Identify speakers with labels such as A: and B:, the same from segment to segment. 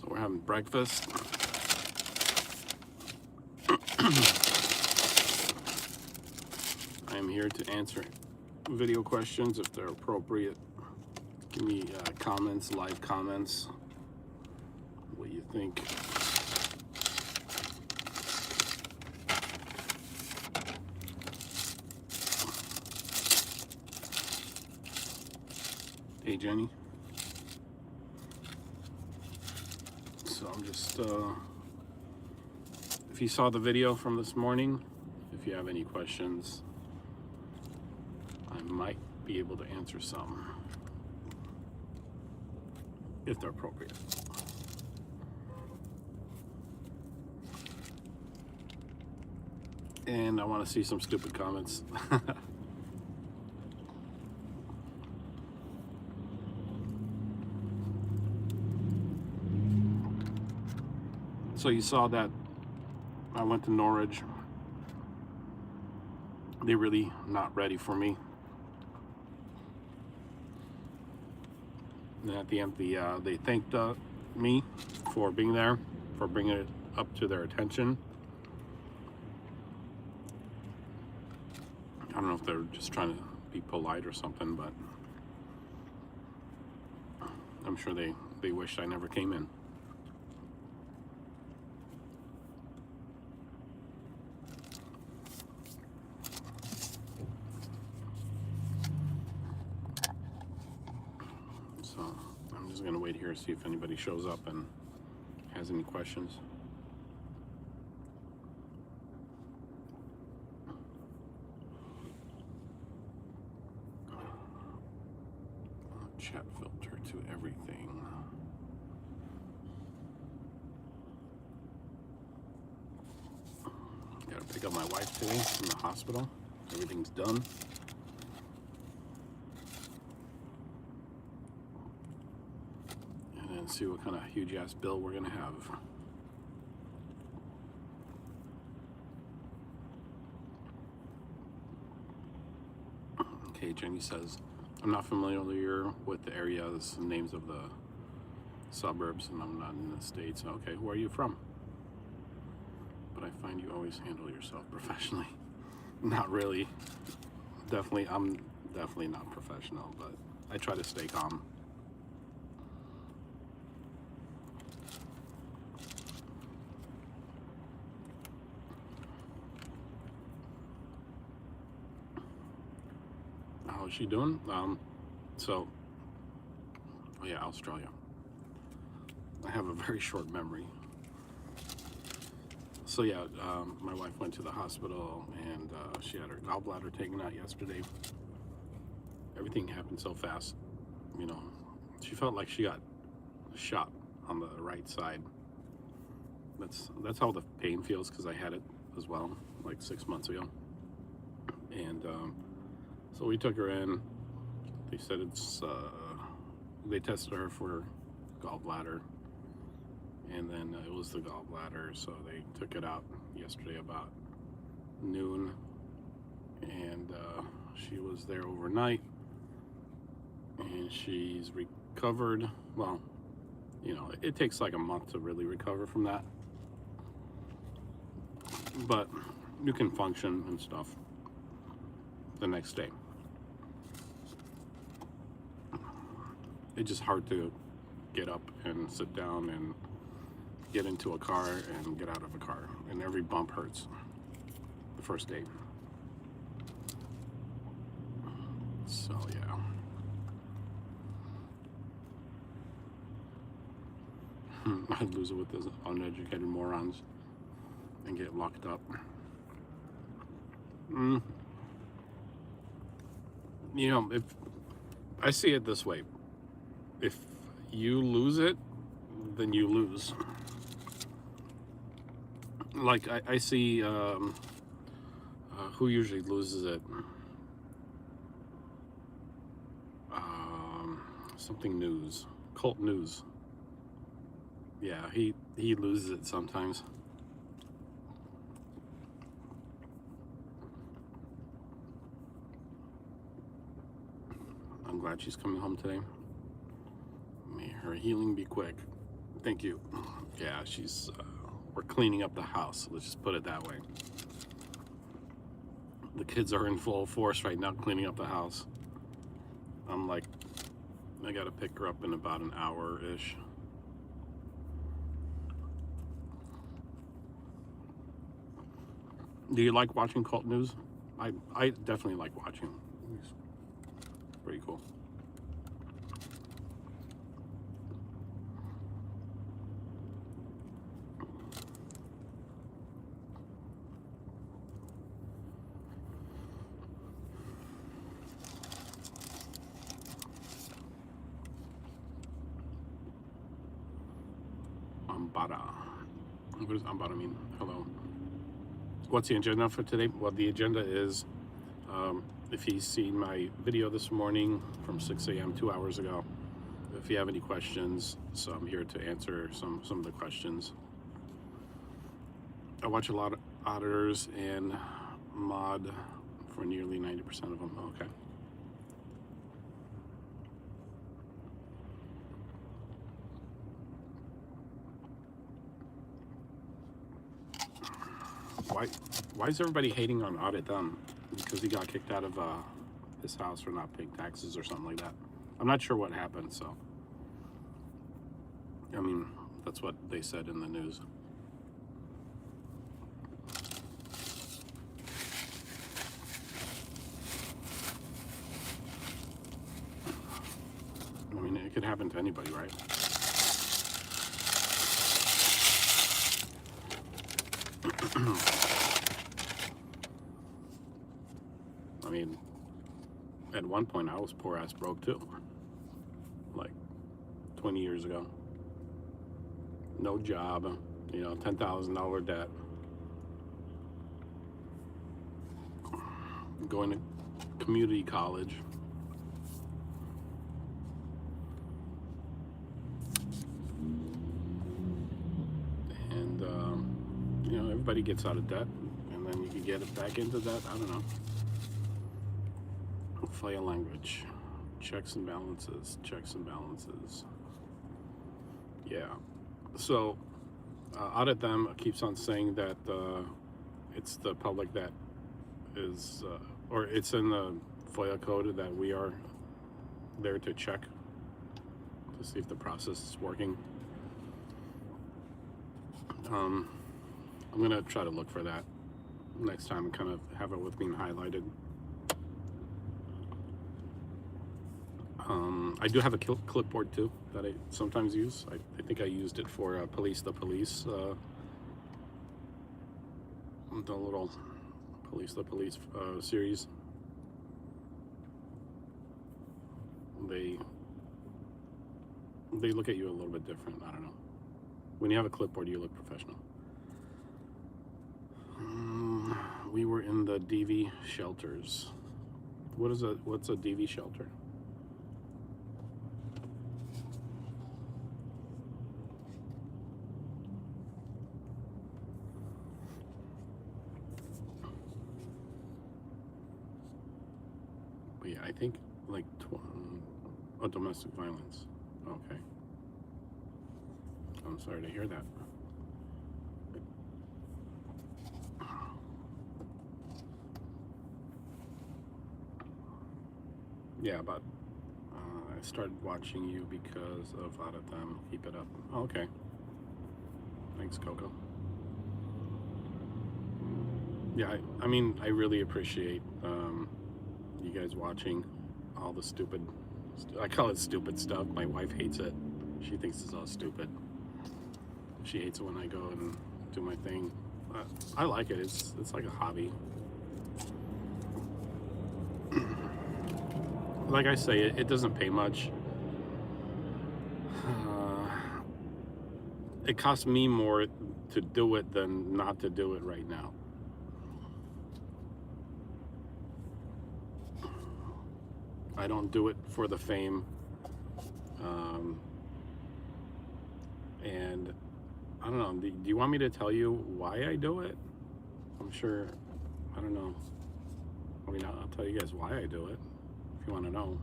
A: So we're having breakfast. I am here to answer video questions if they're appropriate. Give me comments, live comments, what you think. Hey Jenny. So I'm just, if you saw the video from this morning, if you have any questions, I might be able to answer some, if they're appropriate. And I want to see some stupid comments. So you saw that I went to Norwich. They're really not ready for me. And at the end, they thanked me for being there, for bringing it up to their attention. I don't know if they're just trying to be polite or something, but I'm sure they wished I never came in. So I'm just gonna wait here to see if anybody shows up and has any questions. Chat filter to everything. Gotta pick up my wife today from the hospital. Everything's done. And then see what kind of huge ass bill we're gonna have. Okay, Jenny says, I'm not familiar with the areas, names of the suburbs, and I'm not in the States. Okay, where are you from? But I find you always handle yourself professionally. Not really. I'm definitely not professional, but I try to stay calm. How is she doing? So, oh yeah, Australia. I have a very short memory. So yeah, my wife went to the hospital and she had her gallbladder taken out yesterday. Everything happened so fast, you know. She felt like she got shot on the right side. That's how the pain feels, because I had it as well, like 6 months ago. And so we took her in. They said they tested her for gallbladder, and then it was the gallbladder, so they took it out yesterday about noon, and she was there overnight, and she's recovered. Well, you know, it takes like a month to really recover from that, but you can function and stuff the next day. It's just hard to get up and sit down and get into a car and get out of a car, and every bump hurts the first day. So yeah. I'd lose it with those uneducated morons and get locked up. You know, if I see it this way, if you lose it, then you lose. Like I see who usually loses it. Something news, Cult News. Yeah, he loses it sometimes. I'm glad she's coming home today. May her healing be quick. Thank you. Yeah, we're cleaning up the house. Let's just put it that way. The kids are in full force right now cleaning up the house. I'm like, I gotta pick her up in about an hour-ish. Do you like watching cult news? I definitely like watching. It's pretty cool. Ambara. What does Ambara mean? Hello. What's the agenda for today? Well, the agenda is, if you've seen my video this morning from 6 a.m. 2 hours ago, if you have any questions, so I'm here to answer some of the questions. I watch a lot of auditors and mod for nearly 90% of them. Okay. Why is everybody hating on Audit them? Because he got kicked out of his house for not paying taxes or something like that. I'm not sure what happened, so I mean, that's what they said in the news. I mean, it could happen to anybody, right? I mean, at one point I was poor ass broke too. Like 20 years ago. No job, $10,000 debt. Going to community college. And, everybody gets out of debt, and then you can get it back into debt. I don't know. Play a language. Checks and balances. Yeah. So, Audit them keeps on saying that it's the public that is, or it's in the FOIA code that we are there to check to see if the process is working. I'm gonna try to look for that next time and kind of have it with being highlighted. I do have a clipboard too that I sometimes use. I think I used it for Police the Police, the little Police the Police series. They look at you a little bit different. I don't know. When you have a clipboard, you look professional. We were in the DV shelters. What's a DV shelter? But yeah, I think like domestic violence. Okay. I'm sorry to hear that. Yeah, but I started watching you because of Audit them. Keep it up. Oh, okay. Thanks, Coco. Yeah, I mean, I really appreciate you guys watching all the stupid, I call it stupid stuff. My wife hates it. She thinks it's all stupid. She hates it when I go and do my thing. I like it. It's like a hobby. Like I say, it doesn't pay much. It costs me more to do it than not to do it right now. I don't do it for the fame. And I don't know, do you want me to tell you why I do it? I'm sure, I don't know. I mean, I'll tell you guys why I do it, if you want to know.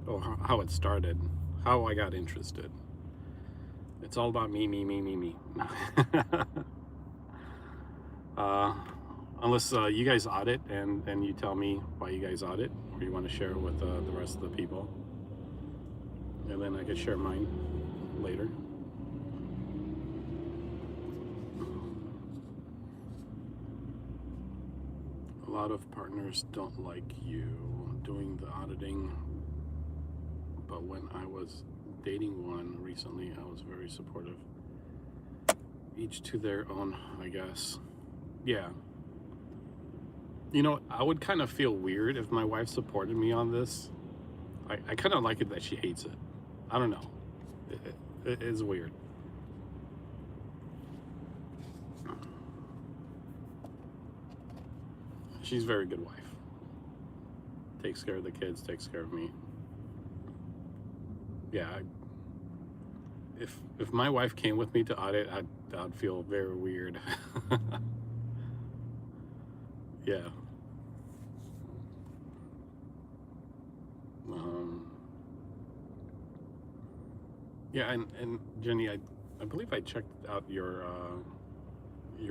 A: Oh, how it started, how I got interested. It's all about me, me, me, me, me. uh, unless you guys audit and you tell me why you guys audit, or you want to share it with the rest of the people, and then I could share mine later. A lot of partners don't like you doing the auditing, but when I was dating one recently, I was very supportive. Each to their own, I guess. Yeah. You know, I would kind of feel weird if my wife supported me on this. I kind of like it that she hates it. I don't know. It is weird. She's a very good wife. Takes care of the kids, takes care of me. Yeah. If my wife came with me to audit, I'd feel very weird. Yeah. Yeah, and Jenny, I believe I checked out your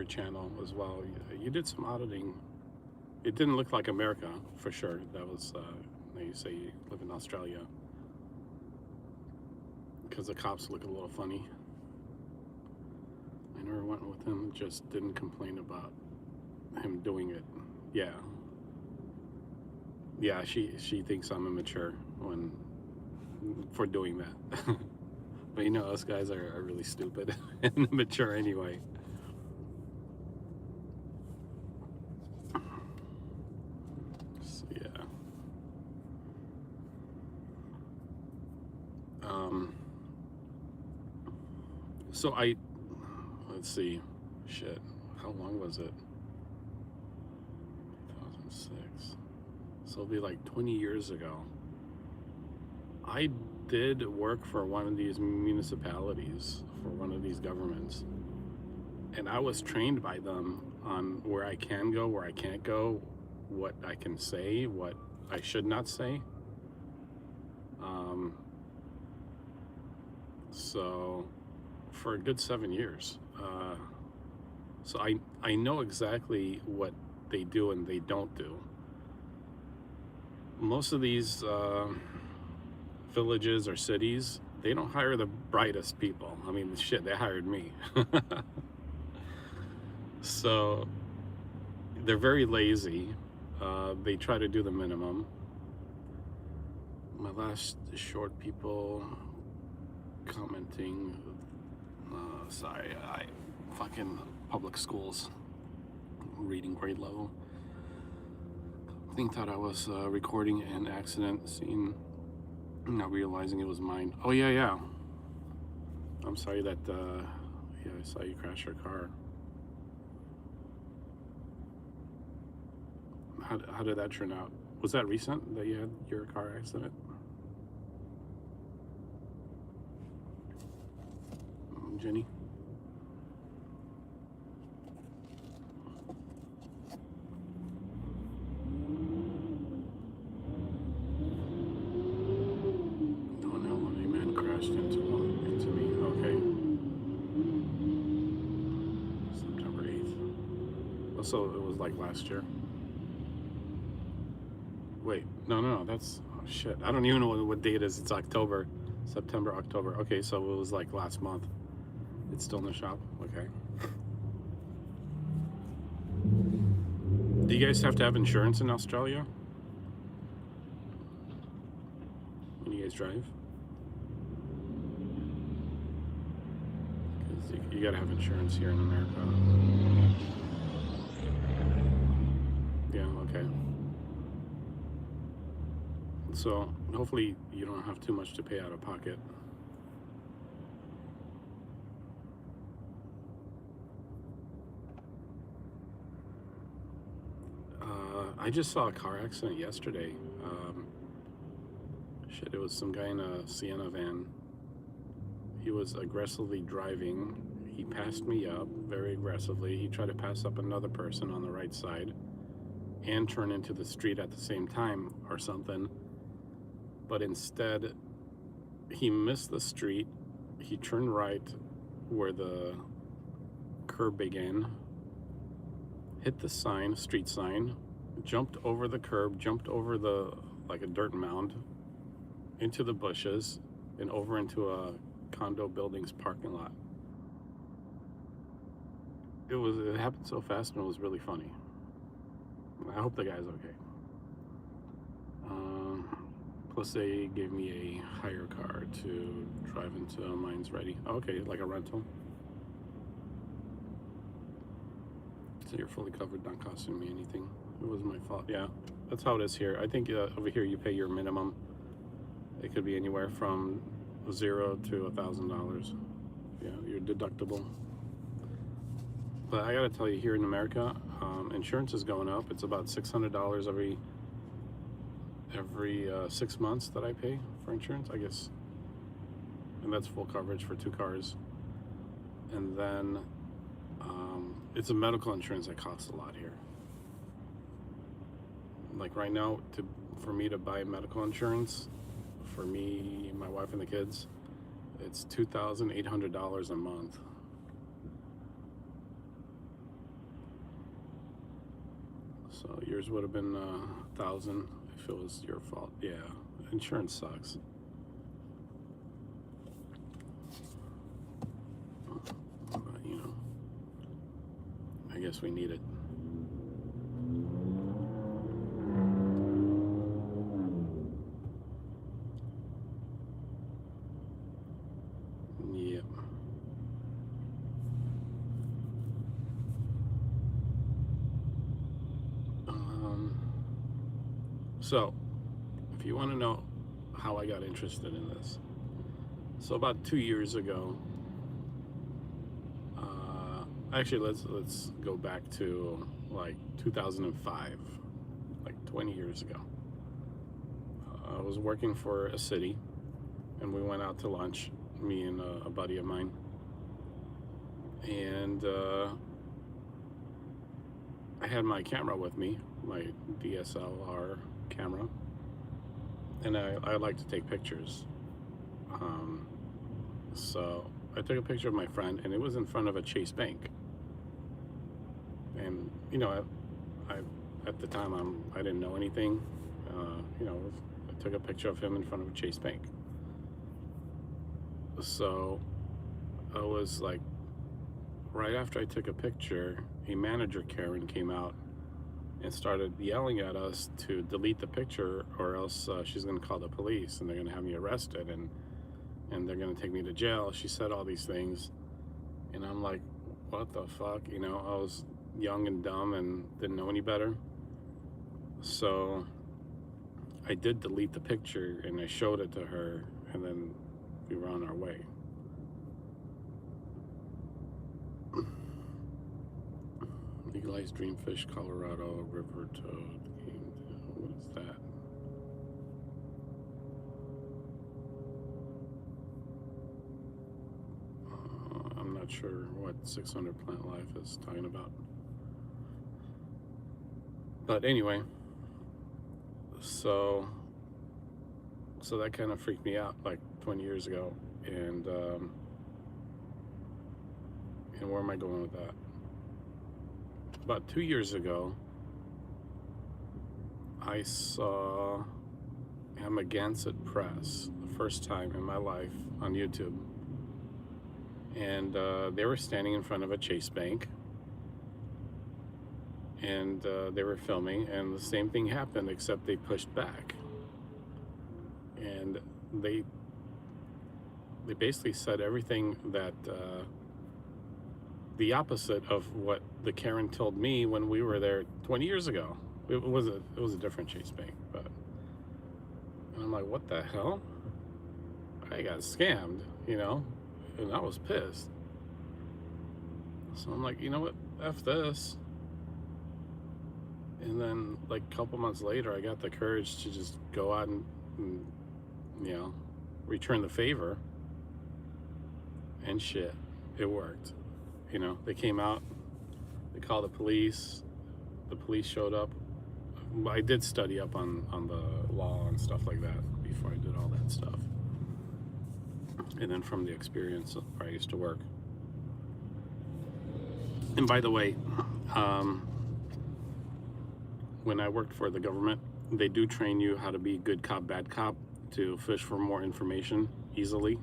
A: channel as well. You did some auditing. It didn't look like America for sure. That was you say you live in Australia, because the cops look a little funny. I never went with him. Just didn't complain about him doing it. Yeah. Yeah, she thinks I'm immature for doing that. But you know, us guys are really stupid and immature anyway. So, yeah. So let's see, shit, how long was it? 2006. So it'll be like 20 years ago. I did work for one of these municipalities, for one of these governments, and I was trained by them on where I can go, where I can't go, what I can say, what I should not say. So for a good 7 years. So I know exactly what they do and they don't do. Most of these villages or cities, they don't hire the brightest people. I mean, shit, they hired me. So they're very lazy. They try to do the minimum. My last short people commenting, sorry, I fucking public schools, reading grade level. I think thought I was recording an accident scene, not realizing it was mine. Oh yeah. I'm sorry that yeah, I saw you crash your car. How did that turn out? Was that recent that you had your car accident? Jenny? Oh, an elderly man crashed into me. Okay. September 8th. So it was like last year. Wait, no, that's, oh shit. I don't even know what date it is. It's October, September, October. Okay, so it was like last month. It's still in the shop. Okay. Do you guys have to have insurance in Australia when you guys drive? Because you gotta have insurance here in America. Yeah, okay. So hopefully you don't have too much to pay out of pocket. I just saw a car accident yesterday. Shit, it was some guy in a Sienna van. He was aggressively driving. He passed me up very aggressively. He tried to pass up another person on the right side and turn into the street at the same time or something. But instead, he missed the street. He turned right where the curb began, hit the sign, street sign, jumped over the curb, jumped over the, like a dirt mound, into the bushes, and over into a condo building's parking lot. It happened so fast, and it was really funny. I hope the guy's okay. Plus they gave me a hire car to drive into Mine's Ready. Okay, like a rental. So you're fully covered, not costing me anything. It wasn't my fault. Yeah, that's how it is here. I think over here you pay your minimum. It could be anywhere from $0 to $1,000. Yeah, your deductible. But I gotta tell you, here in America, insurance is going up. It's about $600 every 6 months that I pay for insurance, I guess. And that's full coverage for 2 cars. And then it's a medical insurance that costs a lot here. Like right now, for me to buy medical insurance, for me, my wife, and the kids, it's $2,800 a month. So yours would have been $1,000 if it was your fault. Yeah, insurance sucks. But you know, I guess we need it. Yep. So, if you want to know how I got interested in this, so about 2 years ago, actually let's go back to like 2005, like 20 years ago. I was working for a city, and we went out to lunch, me and a buddy of mine, and I had my camera with me, my DSLR camera, and I like to take pictures. So I took a picture of my friend, and it was in front of a Chase Bank. And you know, I at the time I didn't know anything. You know, I took a picture of him in front of a Chase Bank. So I was like, right after I took a picture, a manager, Karen, came out and started yelling at us to delete the picture, or else she's going to call the police and they're going to have me arrested, and they're going to take me to jail. She said all these things, and I'm like, what the fuck? You know, I was young and dumb and didn't know any better. So I did delete the picture, and I showed it to her, and then we were on our way. Legalized Dreamfish, Colorado, River Toad. What is that? I'm not sure what 600 Plant Life is talking about. But anyway, so that kind of freaked me out like 20 years ago. And where am I going with that? About 2 years ago, I saw Amagansett Press the first time in my life on YouTube. And they were standing in front of a Chase Bank, and they were filming, and the same thing happened, except they pushed back. And they basically said everything that the opposite of what the Karen told me when we were there 20 years ago. It was a different Chase Bank, and I'm like, what the hell? I got scammed, you know, and I was pissed. So I'm like, you know what, F this. And then like a couple months later, I got the courage to just go out and you know, return the favor, and shit, it worked. You know, they came out, they called the police showed up. I did study up on the law and stuff like that before I did all that stuff. and then from the experience of where I used to work. And by the way, when I worked for the government, they do train you how to be good cop, bad cop, to fish for more information easily.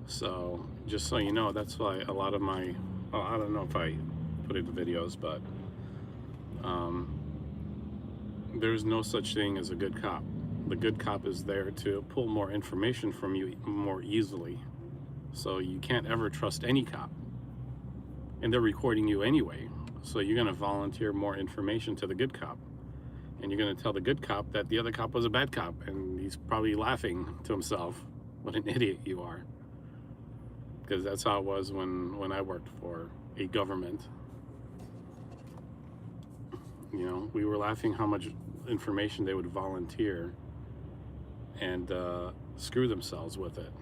A: So just so you know, that's why a lot of my, well, I don't know if I put it in videos, but there's no such thing as a good cop. The good cop is there to pull more information from you more easily. So you can't ever trust any cop. And they're recording you anyway. So you're going to volunteer more information to the good cop. And you're going to tell the good cop that the other cop was a bad cop. And he's probably laughing to himself, what an idiot you are. Because that's how it was when I worked for a government. You know, we were laughing how much information they would volunteer and screw themselves with it.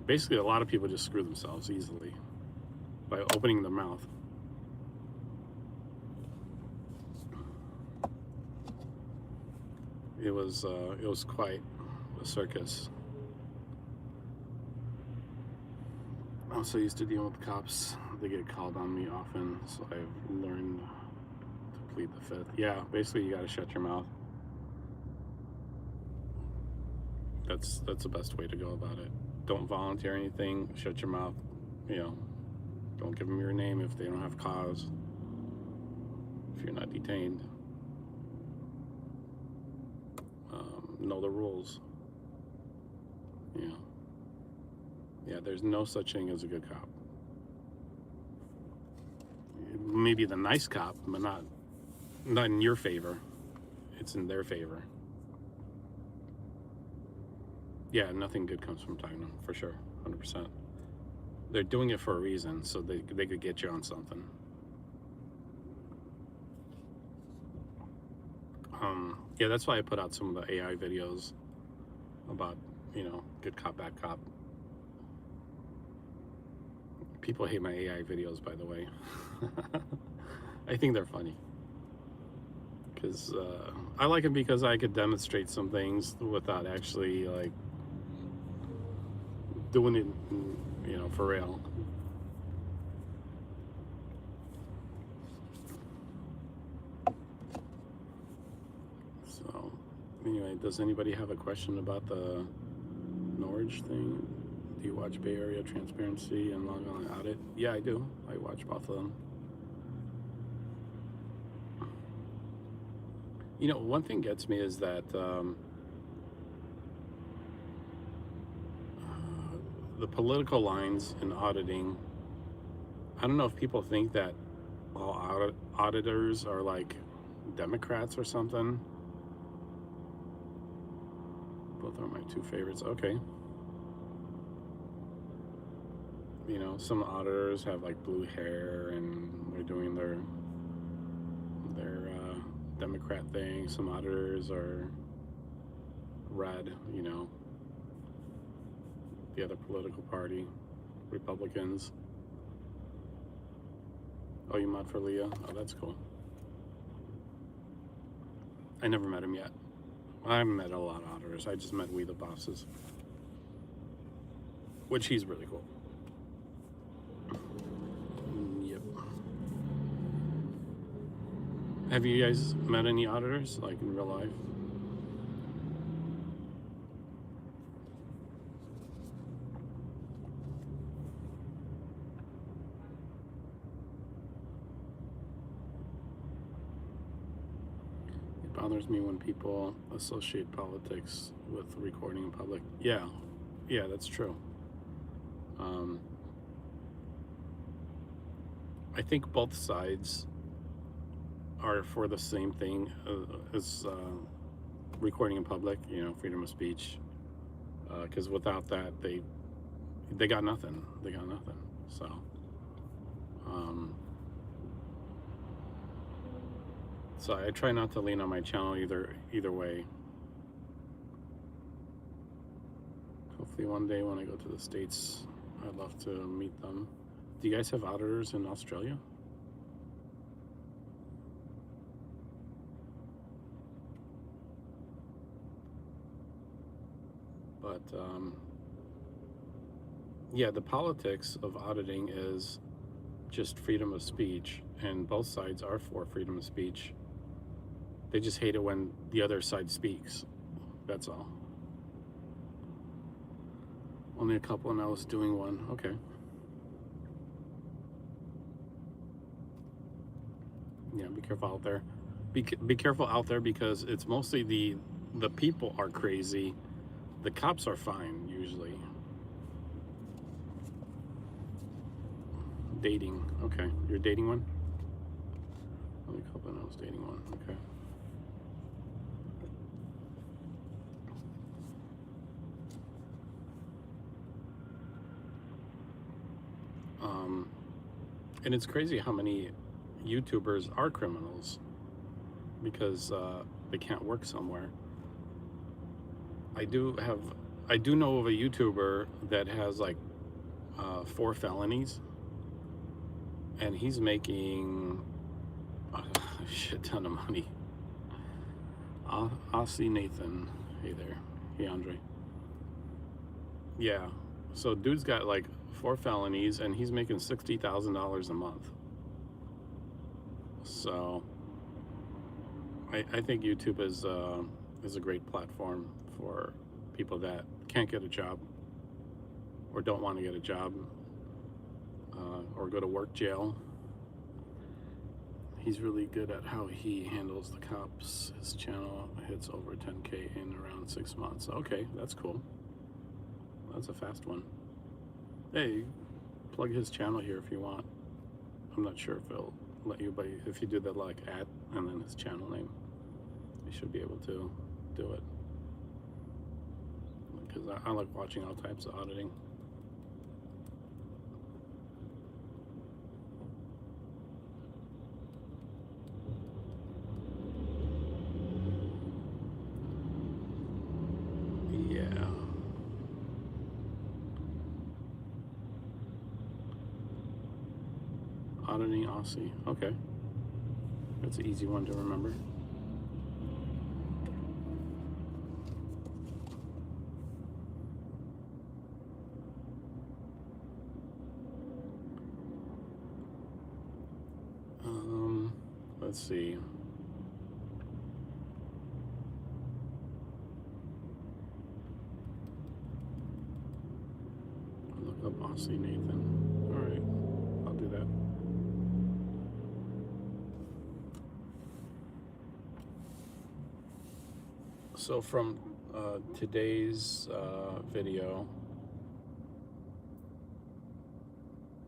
A: Basically, a lot of people just screw themselves easily by opening their mouth. It was quite a circus. I'm so used to dealing with cops. They get called on me often, so I've learned to plead the fifth. Yeah, basically you gotta shut your mouth. That's the best way to go about it. Don't volunteer anything, shut your mouth, you know. Don't give them your name if they don't have cause, if you're not detained. Know the rules, you know. Yeah, there's no such thing as a good cop. Maybe the nice cop, but not in your favor. It's in their favor. Yeah, nothing good comes from China, for sure, 100%. They're doing it for a reason, so they could get you on something. Yeah, that's why I put out some of the AI videos about, you know, good cop, bad cop. People hate my AI videos, by the way. I think they're funny. Because I like them because I could demonstrate some things without actually, like, doing it, you know, for real. So, anyway, does anybody have a question about the Norwich thing? Do you watch Bay Area Transparency and Long Island Audit? Yeah, I do. I watch both of them. You know, one thing gets me is that the political lines in auditing, I don't know if people think that all auditors are like Democrats or something. Both are my two favorites. Okay. You know, some auditors have like blue hair and they're doing their Democrat thing. Some auditors are red, you know, the other political party, Republicans. Oh, you mod for Leah? Oh, that's cool. I never met him yet. I haven't met a lot of auditors. I just met We the Bosses, which he's really cool. Yep. Have you guys met any auditors, like in real life? It bothers me when people associate politics with recording in public. Yeah, that's true. I think both sides are for the same thing as recording in public, you know, freedom of speech. Because without that, they got nothing. They got nothing. So, so I try not to lean on my channel either way. Hopefully one day when I go to the States, I'd love to meet them. Do you guys have auditors in Australia? But yeah, the politics of auditing is just freedom of speech, and both sides are for freedom of speech. They just hate it when the other side speaks. That's all. Only a couple, and I was doing one. Okay. Yeah, be careful out there. Be careful out there, because it's mostly the people are crazy. The cops are fine usually. Dating. Okay, you're dating one. Only a couple, and I was dating one. Okay. And it's crazy how many YouTubers are criminals because they can't work somewhere. I do know of a YouTuber that has like 4 felonies, and he's making a shit ton of money. Aussie Nathan, hey there, hey Andre. Yeah, so dude's got like 4 felonies, and he's making $60,000 a month. So I think YouTube is a great platform for people that can't get a job or don't want to get a job or go to work jail. He's really good at how he handles the cops. His channel hits over 10K in around 6 months. Okay, that's cool. That's a fast one. Hey, plug his channel here if you want. I'm not sure if it'll let you, but if you do the like at and then his channel name, you should be able to do it. Because I like watching all types of auditing. Yeah. Auditing Aussie. Okay. That's an easy one to remember. Let's see. Look up Aussie Nathan. All right, I'll do that. So from today's video,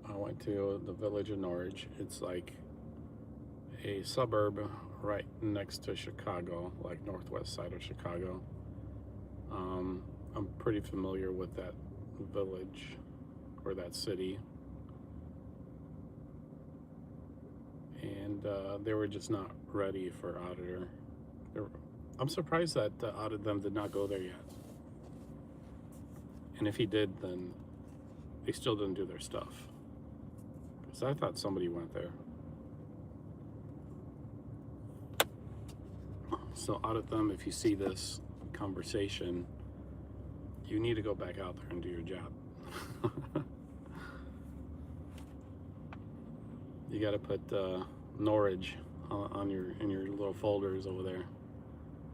A: I went to the village of Norwich. It's like a suburb right next to Chicago, like northwest side of Chicago. I'm pretty familiar with that village or that city, and they were just not ready for auditor. I'm surprised that Audit them did not go there yet. And if he did, then they still didn't do their stuff. Because I thought somebody went there. So Audit them, if you see this conversation, you need to go back out there and do your job. You got to put Norwich on in your little folders over there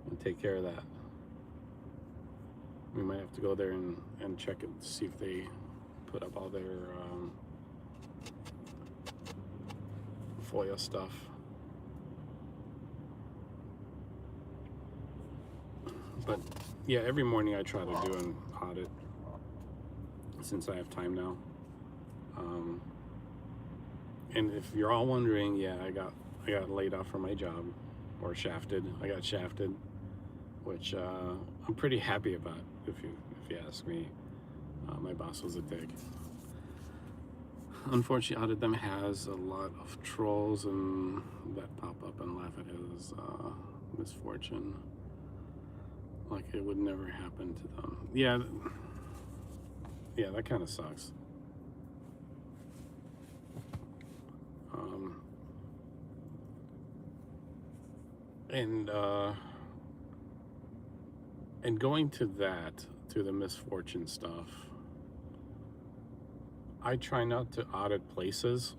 A: and take care of that. We might have to go there and check it, see if they put up all their FOIA stuff. But yeah, every morning I try to do an audit since I have time now. And if you're all wondering, yeah, I got laid off from my job, or shafted. I got shafted, which I'm pretty happy about. If you ask me, my boss was a dick. Unfortunately, Audit them has a lot of trolls and that pop up and laugh at his misfortune, like it would never happen to them. Yeah, that kind of sucks. And going to the misfortune stuff, I try not to audit places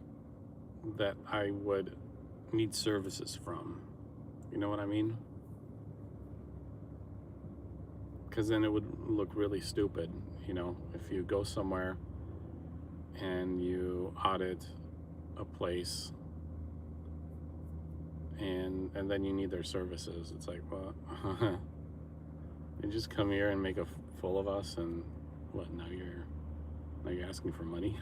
A: that I would need services from. You know what I mean? Because then it would look really stupid, if you go somewhere and you audit a place and then you need their services. It's like, well, you just come here and make a fool of us, and what, now you're asking for money?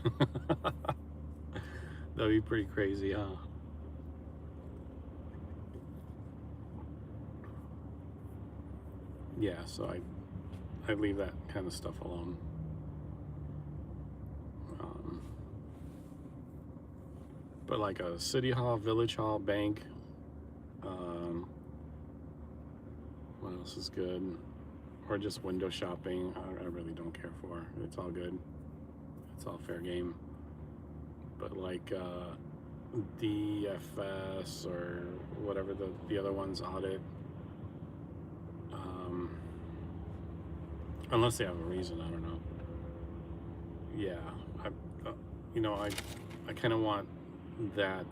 A: That'd be pretty crazy, huh? Yeah, so I leave that kind of stuff alone. But like a city hall, village hall, bank, what else is good? Or just window shopping, I really don't care for. It's all good. It's all fair game. But like DFS or whatever the other ones audit, unless they have a reason, I don't know. Yeah, I kind of want that.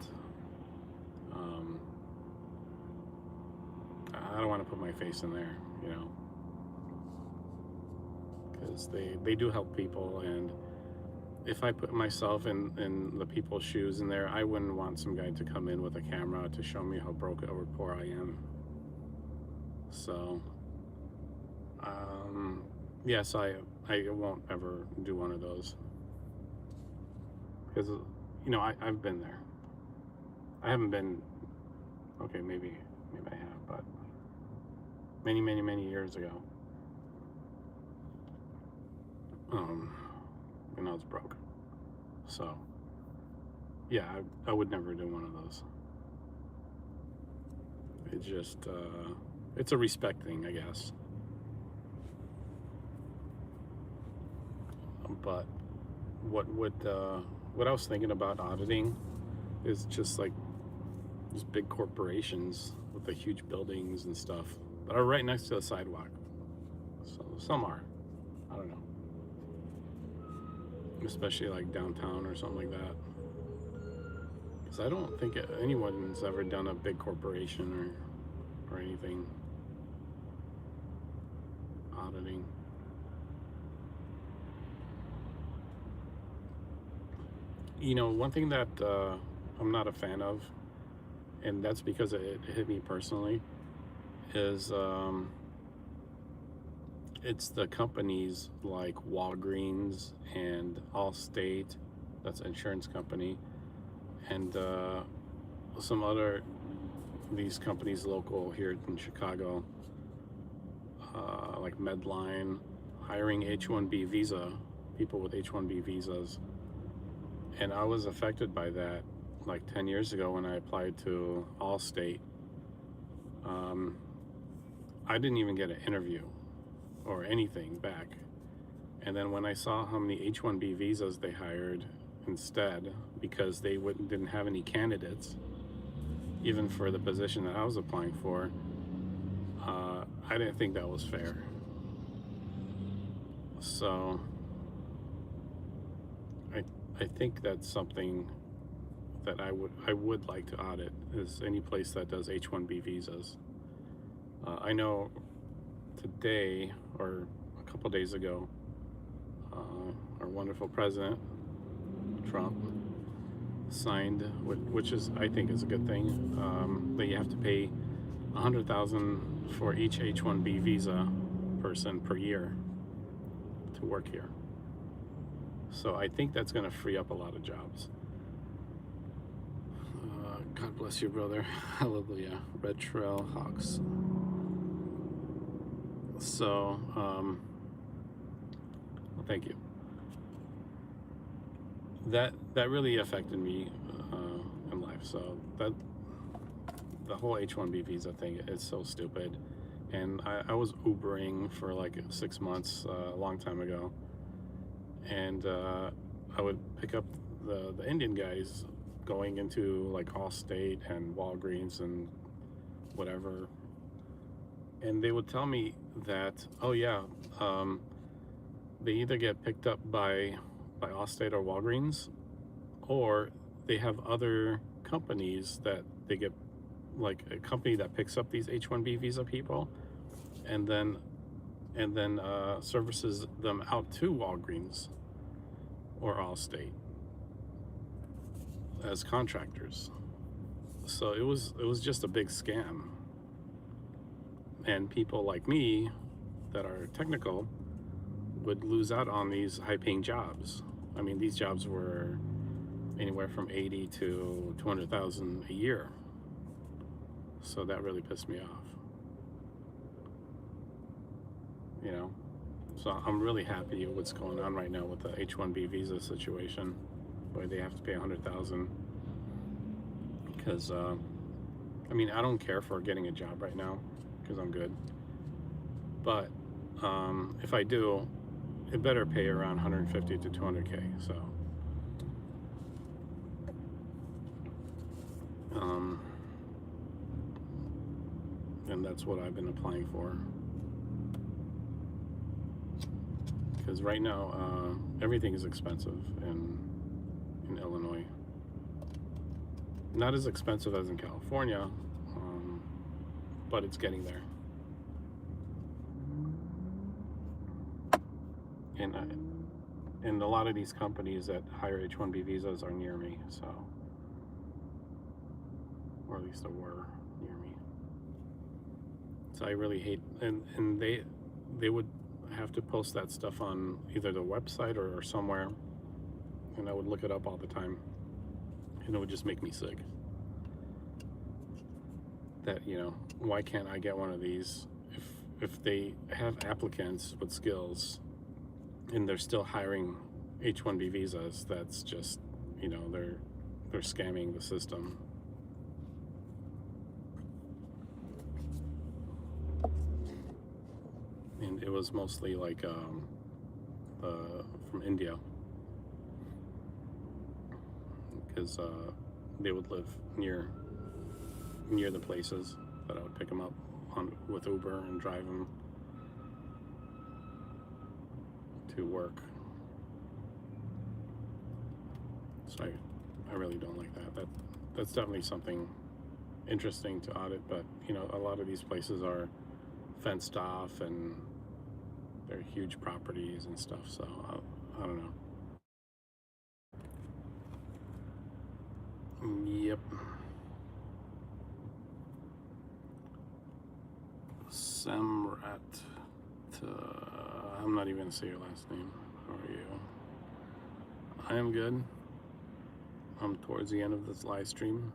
A: I don't want to put my face in there, because they do help people, and if I put myself in the people's shoes in there, I wouldn't want some guy to come in with a camera to show me how broke or poor I am. So, yes, I won't ever do one of those, because I've been there. I haven't been, okay, maybe I have, but many years ago, when I was broke. So yeah, I would never do one of those. It just it's a respect thing, I guess. But what I was thinking about auditing is just like these big corporations with the huge buildings and stuff that are right next to the sidewalk. So some are, I don't know, especially like downtown or something like that. Because I don't think anyone's ever done a big corporation or anything auditing. One thing that I'm not a fan of, and that's because it hit me personally, is it's the companies like Walgreens and Allstate, that's an insurance company, and some other these companies local here in Chicago, like Medline, hiring H-1B visa people with H-1B visas. And I was affected by that like 10 years ago when I applied to Allstate. I didn't even get an interview or anything back. And then when I saw how many H-1B visas they hired instead, because they didn't have any candidates, even for the position that I was applying for, I didn't think that was fair. So I think that's something that I would like to audit, is any place that does H-1B visas. I know today, or a couple days ago, our wonderful president Trump signed, which is, I think, is a good thing, that you have to pay $100,000 for each H-1B visa person per year to work here. So I think that's going to free up a lot of jobs. God bless you, brother. Hallelujah. Red Trail Hawks. So, well, thank you. That really affected me in life. So that the whole H-1B visa thing is so stupid. And I was Ubering for like 6 months a long time ago, and I would pick up the Indian guys going into like Allstate and Walgreens and whatever, and they would tell me that, oh yeah, they either get picked up by by Allstate or Walgreens, or they have other companies that they get, like a company that picks up these H-1B visa people and then services them out to Walgreens or Allstate as contractors. So it was just a big scam, and people like me that are technical would lose out on these high-paying jobs. I mean, these jobs were anywhere from 80 to 200,000 a year. So that really pissed me off. You know, so I'm really happy with what's going on right now with the H-1B visa situation, where they have to pay 100,000. Because I mean, I don't care for getting a job right now because I'm good. But if I do, it better pay around 150 to 200K. So and that's what I've been applying for. Because right now, everything is expensive in Illinois. Not as expensive as in California, but it's getting there. And a lot of these companies that hire H-1B visas are near me, so, or at least they were near me. So I really hate, and they would have to post that stuff on either the website or somewhere, and I would look it up all the time, and it would just make me sick. That, you know, why can't I get one of these if they have applicants with skills and they're still hiring H-1B visas? That's just, you know, they're scamming the system. And it was mostly like from India, because they would live near the places that I would pick them up with Uber and drive them to work. So I really don't like that. That's definitely something interesting to audit, but you know, a lot of these places are fenced off and they're huge properties and stuff, so I don't know. Yep. Samrat. I'm not even gonna say your last name. How are you? I am good. I'm towards the end of this live stream.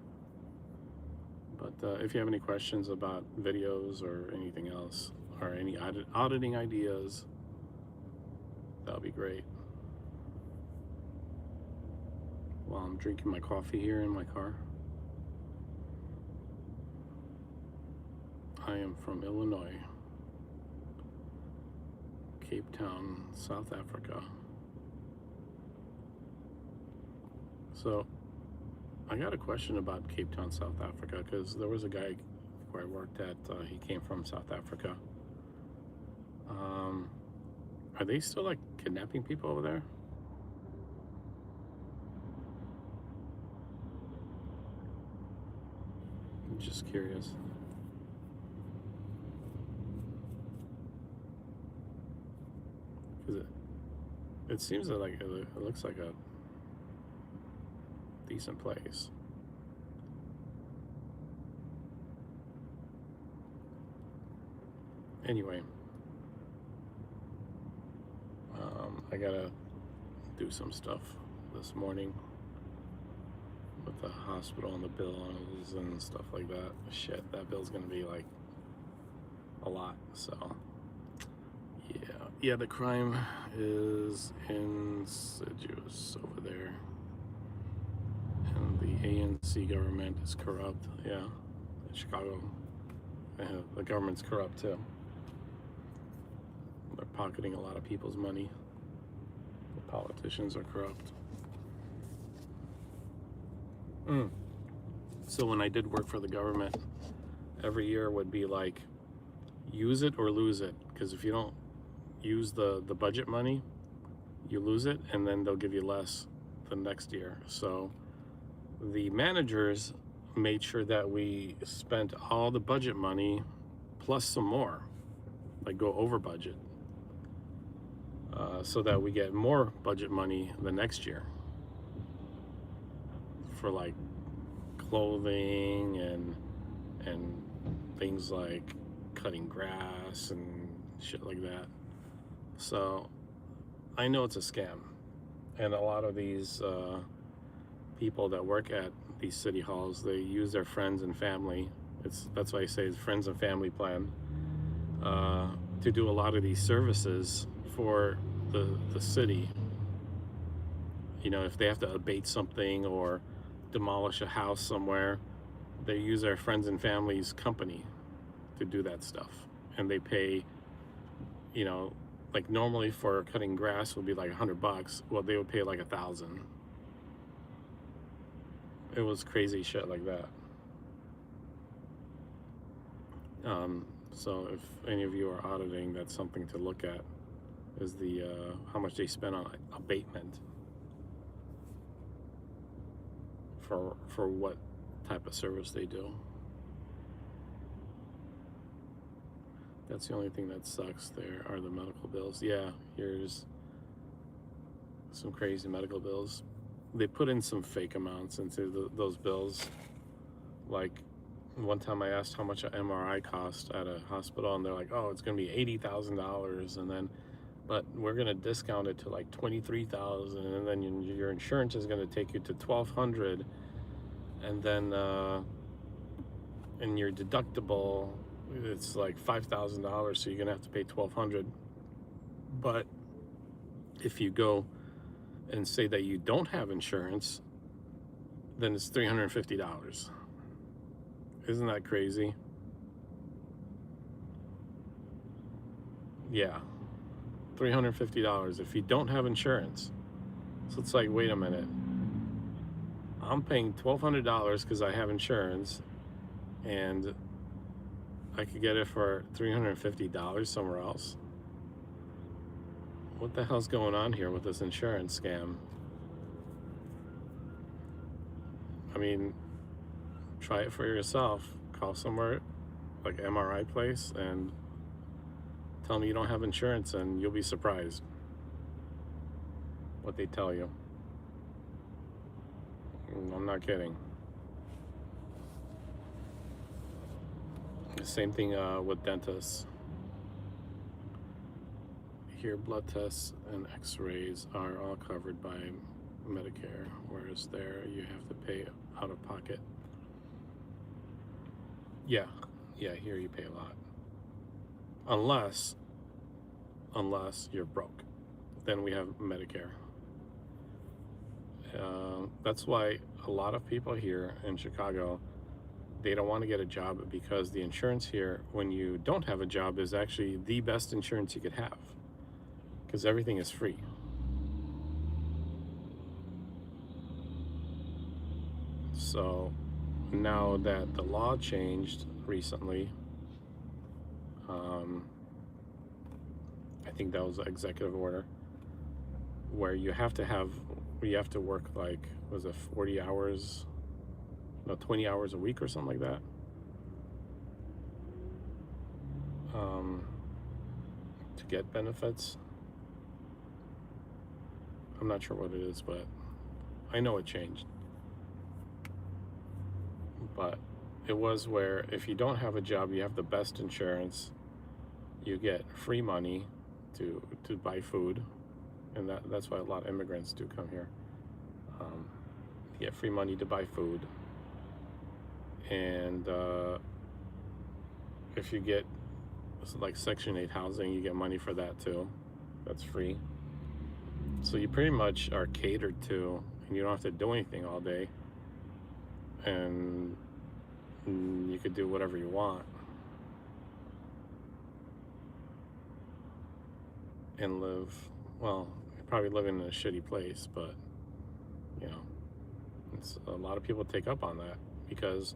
A: But if you have any questions about videos or anything else, or any auditing ideas, that'll be great. While I'm drinking my coffee here in my car. I am from Illinois, Cape Town, South Africa. So I got a question about Cape Town, South Africa, because there was a guy where I worked at, he came from South Africa. Are they still like kidnapping people over there? I'm just curious. Because it seems that like it looks like a decent place. Anyway, I gotta do some stuff this morning with the hospital and the bills and stuff like that. Shit, that bill's gonna be like a lot. So yeah, the crime is insidious over there, and the ANC government is corrupt. Yeah, in Chicago, the government's corrupt too. They're pocketing a lot of people's money. The politicians are corrupt. So when I did work for the government, every year would be like, use it or lose it. Because if you don't use the budget money, you lose it, and then they'll give you less the next year. So the managers made sure that we spent all the budget money plus some more, like go over budget, so that we get more budget money the next year for like clothing and things like cutting grass and shit like that. So I know it's a scam, and a lot of these people that work at these city halls, they use their friends and family. That's why I say it's friends and family plan, to do a lot of these services for the city. You know, if they have to abate something or demolish a house somewhere, they use their friends and family's company to do that stuff, and they pay, you know, like normally for cutting grass would be like $100. Well, they would pay like 1,000. It was crazy shit like that. So if any of you are auditing, that's something to look at, is the how much they spend on abatement for what type of service they do. That's the only thing that sucks there are the medical bills. Yeah, here's some crazy medical bills. They put in some fake amounts into those bills. Like one time I asked how much an MRI cost at a hospital, and they're like, oh, it's gonna be $80,000, and then but we're gonna discount it to like $23,000, and then your insurance is gonna take you to $1,200, and then and your deductible, it's like $5,000, so you're gonna have to pay $1,200. But if you go and say that you don't have insurance, then it's $350. Isn't that crazy? Yeah, $350 if you don't have insurance. So it's like, wait a minute, I'm paying $1,200 because I have insurance, and I could get it for $350 somewhere else. What the hell's going on here with this insurance scam? I mean, try it for yourself. Call somewhere like MRI place and tell them you don't have insurance, and you'll be surprised what they tell you. I'm not kidding. The same thing with dentists. Here, blood tests and x-rays are all covered by Medicare, whereas there you have to pay out of pocket. Yeah, here you pay a lot. Unless you're broke. Then we have Medicare. That's why a lot of people here in Chicago, they don't want to get a job, because the insurance here, when you don't have a job, is actually the best insurance you could have, because everything is free. So now that the law changed recently, I think that was an executive order where you have to work like, was it 40 hours, no, 20 hours a week or something like that, to get benefits. I'm not sure what it is, but I know it changed. But it was where if you don't have a job, you have the best insurance, you get free money to buy food, and that's why a lot of immigrants do come here. You get free money to buy food, and if you get like Section 8 housing, you get money for that too. That's free. So you pretty much are catered to, and you don't have to do anything all day, and you could do whatever you want and live, well, you're probably living in a shitty place, but you know, it's a lot of people take up on that, because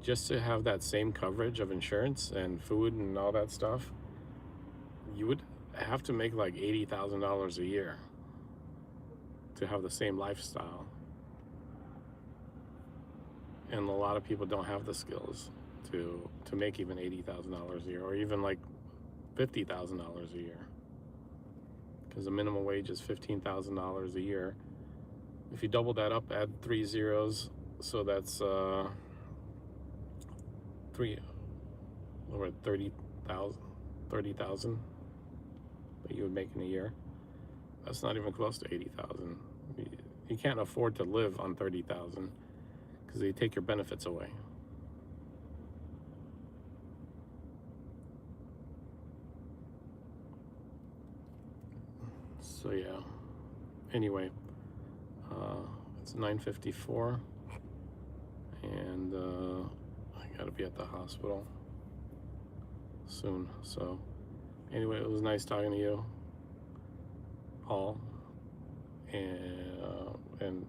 A: just to have that same coverage of insurance and food and all that stuff, you would have to make like $80,000 a year to have the same lifestyle. And a lot of people don't have the skills to make even $80,000 a year, or even like $50,000 a year, because the minimum wage is $15,000 a year. If you double that up, add 3 zeros, so that's over 30,000 that you would make in a year. That's not even close to 80,000. You can't afford to live on 30,000 because they take your benefits away. So yeah. Anyway, it's 9:54, and I gotta be at the hospital soon. So anyway, it was nice talking to you all, and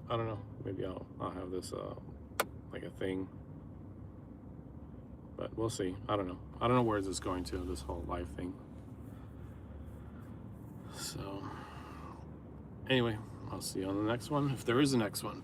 A: I don't know, maybe I'll have this like a thing, but we'll see. I don't know where this is going to, this whole live thing. So anyway, I'll see you on the next one, if there is a next one.